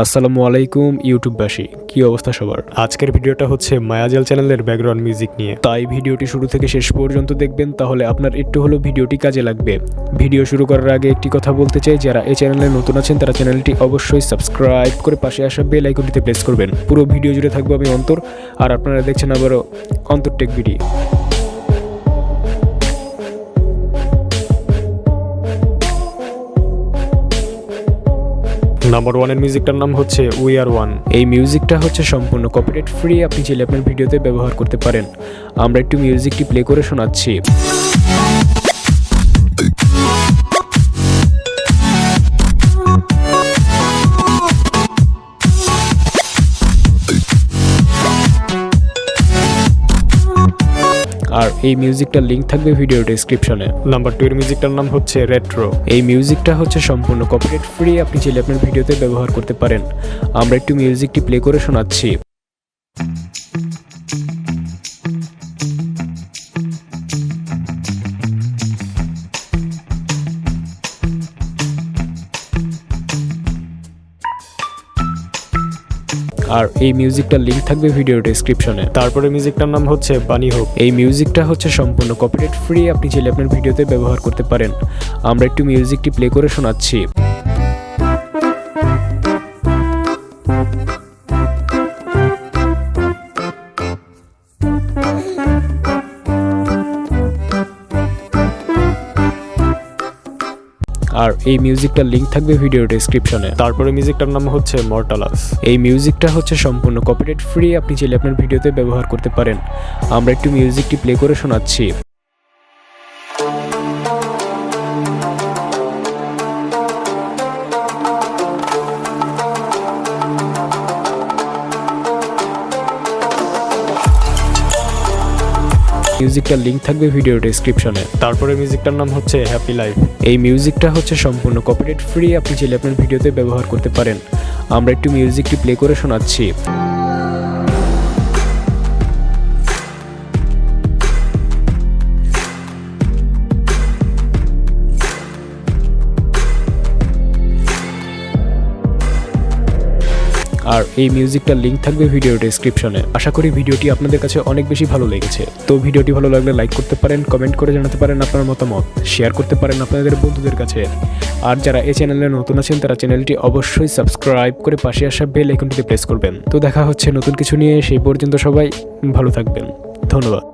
আসসালামু আলাইকুম ইউটিউববাসী, কি অবস্থা সবার। আজকের ভিডিওটা হচ্ছে মায়াজাল চ্যানেলের ব্যাকগ্রাউন্ড মিউজিক নিয়ে, তাই ভিডিওটি শুরু থেকে শেষ পর্যন্ত দেখবেন, তাহলে আপনার একটু হলেও ভিডিওটি কাজে লাগবে। ভিডিও শুরু করার আগে একটি কথা বলতে চাই, যারা এই চ্যানেলে নতুন আছেন তারা চ্যানেলটি অবশ্যই সাবস্ক্রাইব করে পাশে আসা বেল আইকনটিতে প্রেস করবেন। পুরো ভিডিও জুড়ে থাকবো আমি অন্তর, আর আপনারা দেখছেন আবারও অন্তর টেক ভিডিও। নাম্বার ওয়ানের মিউজিকটার নাম হচ্ছে উই আর ওয়ান। এই মিউজিকটা হচ্ছে সম্পূর্ণ কপিরাইট ফ্রি, আপনি চাইলে আপনার ভিডিওতে ব্যবহার করতে পারেন। আমরা একটু মিউজিকটি প্লে করে শোনাচ্ছি। আর এই মিউজিকটার লিংক থাকবে ভিডিও ডেসক্রিপশনে। নাম্বার 2 এর মিউজিকটার নাম হচ্ছে রেট্রো। এই মিউজিকটা হচ্ছে সম্পূর্ণ কপিরাইট ফ্রি, আপনি চাইলে আপনার ভিডিওতে ব্যবহার করতে পারেন। আমরা একটু মিউজিকটি প্লে করে শোনাচ্ছি। আর এই মিউজিকটার লিংক থাকবে ভিডিও ডেসক্রিপশনে। তারপরে মিউজিকটার নাম হচ্ছে বানি হোপ। এই মিউজিকটা হচ্ছে সম্পূর্ণ কপিরাইট ফ্রি, আপনি চাইলে আপনার ভিডিওতে ব্যবহার করতে পারেন। আমরা একটু মিউজিকটি প্লে করে শোনাচ্ছি। আর এই মিউজিকটার লিংক থাকবে ভিডিও ডেসক্রিপশনে। তারপরে মিউজিকটার নাম হচ্ছে মর্টালাস। এই মিউজিকটা হচ্ছে সম্পূর্ণ কপিরাইট ফ্রি, আপনি চাইলে আপনার ভিডিওতে ব্যবহার করতে পারেন। আমরা একটু মিউজিকটি প্লে করে শোনাচ্ছি। মিউজিকটার লিংক থাকবে ভিডিও ডেসক্রিপশনে। তারপরে মিউজিকটার নাম হচ্ছে হ্যাপি লাইফ। এই মিউজিকটা হচ্ছে সম্পূর্ণ কপিরাইট ফ্রি, আপনি চাইলে আপনার ভিডিওতে ব্যবহার করতে পারেন। আমরা একটু মিউজিকটি প্লে করে শোনাচ্ছি। আর এই মিউজিকটার লিংক থাকবে ভিডিও ডেসক্রিপশনে। আশা করি ভিডিওটি আপনাদের কাছে অনেক বেশি ভালো লেগেছে। তো ভিডিওটি ভালো লাগলে লাইক করতে পারেন, কমেন্ট করে জানাতে পারেন আপনার মতামত, শেয়ার করতে পারেন আপনাদের বন্ধুদের কাছে। আর যারা এই চ্যানেলে নতুন আছেন তারা চ্যানেলটি অবশ্যই সাবস্ক্রাইব করে পাশে আসা বেল আইকনটিতে প্রেস করবেন। তো দেখা হচ্ছে নতুন কিছু নিয়ে, সেই পর্যন্ত সবাই ভালো থাকবেন। ধন্যবাদ।